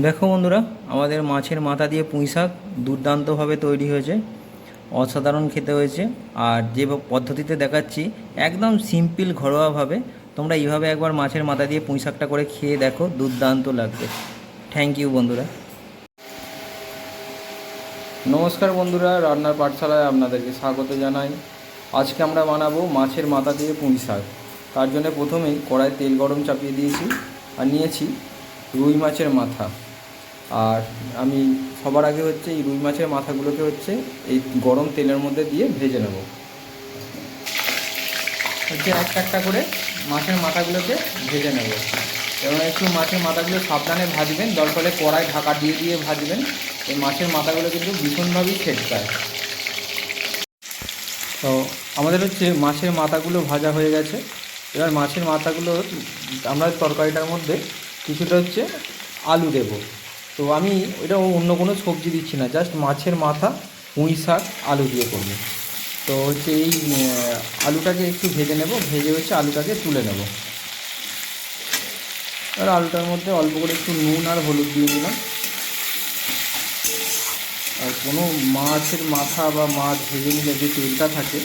দেখো বন্ধুরা, আমাদের মাছের মাথা দিয়ে পুঁই শাক দুর্দান্তভাবে তৈরি হয়েছে। অসাধারণ খেতে হয়েছে। আর যে পদ্ধতিতে দেখাচ্ছি একদম সিম্পল ঘরোয়াভাবে তোমরা এইভাবে একবার মাছের মাথা দিয়ে পুঁই শাকটা করে খেয়ে দেখো, দুর্দান্ত লাগবে। থ্যাংক ইউ বন্ধুরা। নমস্কার বন্ধুরা, রান্নার পাঠশালায় আপনাদেরকে স্বাগত জানাই। আজকে আমরা বানাবো মাছের মাথা দিয়ে পুঁই শাক। তার জন্য প্রথমেই কড়ায় তেল গরম চাপিয়ে দিয়েছি আর নিয়েছি রুই মাছের মাথা। আর আমি সবার আগে এই রুই মাছের মাথাগুলোকে এই গরম তেলের মধ্যে দিয়ে ভেজে নেব। একটা একটা করে মাছের মাথাগুলোকে ভেজে নেব এবং একটু মাছের মাথাগুলো সাবধানে ভাজবেন, দরকার হলে কড়াই ঢাকা দিয়ে দিয়ে ভাজবেন। এই মাছের মাথাগুলো কিন্তু ভীষণভাবেই ছেটকায়। তো আমাদের মাছের মাথাগুলো ভাজা হয়ে গেছে। এবার মাছের মাথাগুলো আমরা তরকারিটার মধ্যে কিছুটা আলু দেব। তো আমি এটা অন্য কোনো সবজি দিচ্ছি না, জাস্ট মাছের মাথা পুঁই শাক আলু দিয়ে করব। তো এই আলুটাকে একটু ভেজে নেব, ভেজে আলুটাকে তুলে নেব। আর আলুটার মধ্যে অল্প করে একটু নুন আর হলুদ দিয়ে দিলাম। আর কোনো মাছের মাথা বা মাছ ভেজে নিলে যে তেলটা থাকে,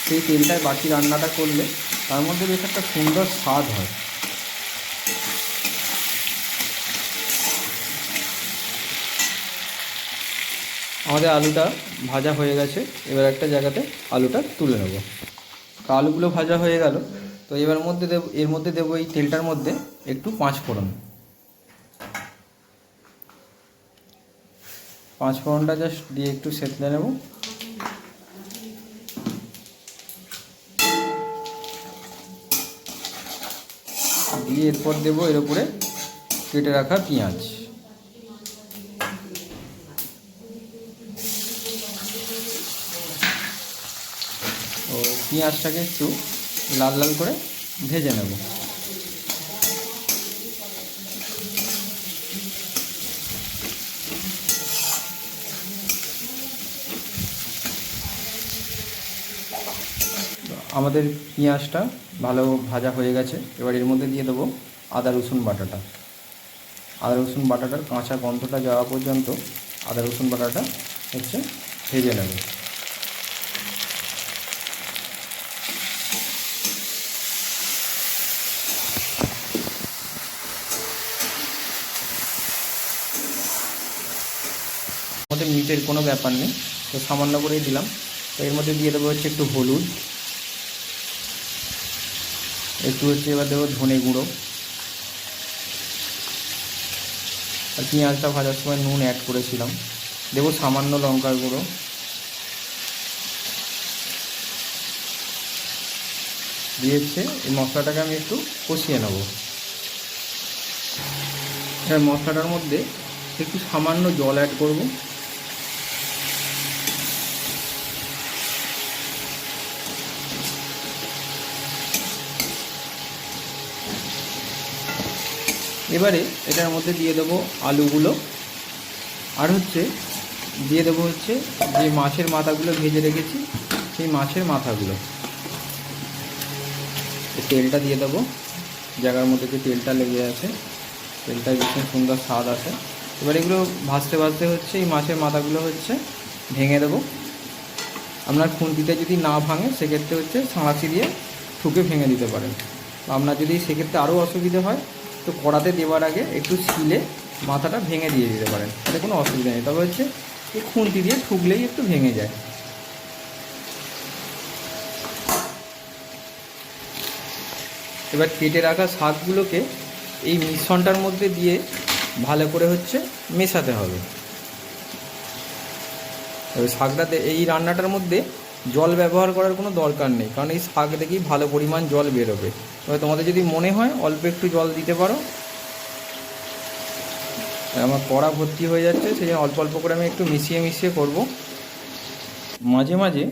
সেই তেলটায় বাকি রান্নাটা করলে তার মধ্যে বেশ একটা সুন্দর স্বাদ হয়। আমাদের আলুটা ভাজা হয়ে গেছে। এবার একটা জায়গাতে আলুটা তুলে নেব। তো আলুগুলো ভাজা হয়ে গেল। তো এর মধ্যে দেবো এই তেলটার মধ্যে একটু পাঁচফোড়নটা জাস্ট দিয়ে একটু সেঁতলে নেব। দিয়ে এরপর দেবো এর উপরে কেটে রাখা পেঁয়াজ। তো পেঁয়াজটাকে একটু লাল লাল করে ভেজে নেব। আমাদের পেঁয়াজটা ভালো ভাজা হয়ে গেছে। এবার এর মধ্যে দিয়ে দেবো আদা রসুন বাটাটা। আদা রসুন বাটাটার কাঁচা গন্ধটা যাওয়া পর্যন্ত আদা রসুন বাটাটা ভেজে নেব। মধ্যে মিটের কোনো ব্যাপার নেই, তো সামান্য করেই দিলাম। তো এর মধ্যে দিয়ে দেবো একটু হলুদ, একটু এবার দেবো ধনে গুঁড়ো। আর পেঁয়াজটা ভাজার সময় নুন অ্যাড করেছিলাম। দেবো সামান্য লঙ্কার গুঁড়ো। দিয়ে এই মশলাটাকে আমি একটু কষিয়ে নেব। এবার মশলাটার মধ্যে একটু সামান্য জল অ্যাড করব। এবারে এটার মধ্যে দিয়ে দেবো আলুগুলো। আর দিয়ে দেবো যে মাছের মাথাগুলো ভেজে রেখেছি, সেই মাছের মাথাগুলো। তেলটা দিয়ে দেবো, জায়গার মধ্যে যে তেলটা লেগে আছে, তেলটা ভীষণ সুন্দর স্বাদ আসে। এবার এগুলো ভাজতে ভাজতে এই মাছের মাথাগুলো ভেঙে দেবো। আপনার খুন্তিতে যদি না ভাঙে সেক্ষেত্রে ছাঁচি দিয়ে ঠুকে ভেঙে দিতে পারেন। আপনার যদি সেক্ষেত্রে আরও অসুবিধা হয় তো কড়াতে দেওয়ার আগে একটু শিলে মাথাটা ভেঙে দিয়ে দিতে পারেন, তাতে কোনো অসুবিধা নেই। তবে এই খুন্তি দিয়ে ঠুকলেই একটু ভেঙে যায়। এবার কেটে রাখা শাকগুলোকে এই মিশ্রণটার মধ্যে দিয়ে ভালো করে মেশাতে হবে। এবার শাকটাতে এই রান্নাটার মধ্যে জল ব্যবহার করার কোনো দরকার নেই, কারণ এই শাক থেকেই ভালো পরিমাণ জল বেরোবে। তবে তোমাদের যদি মনে হয় অল্প একটু জল দিতে পারো। আমার কড়া ভর্তি হয়ে যাচ্ছে, সেই জন্য অল্প অল্প করে আমি একটু মিশিয়ে মিশিয়ে করব। মাঝে মাঝে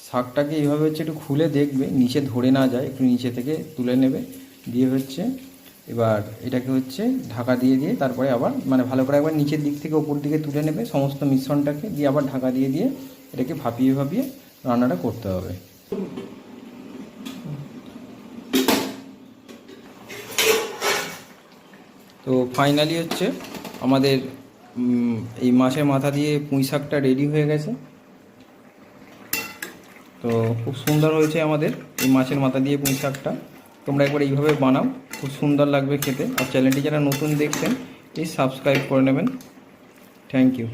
শাকটাকে এইভাবে একটু খুলে দেখবে নিচে ধরে না যায়, একটু নিচে থেকে তুলে নেবে। দিয়ে এবার এটাকে ঢাকা দিয়ে দিয়ে তারপরে আবার ভালো করে একবার নিচের দিক থেকে ওপর দিকে তুলে নেবে সমস্ত মিশ্রণটাকে, দিয়ে আবার ঢাকা দিয়ে দিয়ে এটাকে ভাপিয়ে ভাপিয়ে রান্নাটা করতে হবে। তো ফাইনালি আমাদের এই মাছের মাথা দিয়ে পুঁই শাকটা রেডি হয়ে গেছে। তো খুব সুন্দর হয়েছে আমাদের এই মাছের মাথা দিয়ে পুঁই শাকটা। তোমরা একবার এইভাবে বানাও, খুব সুন্দর লাগবে খেতে। আর চ্যানেলটি যারা নতুন দেখছেন প্লিজ সাবস্ক্রাইব করে নেবেন। Thank you.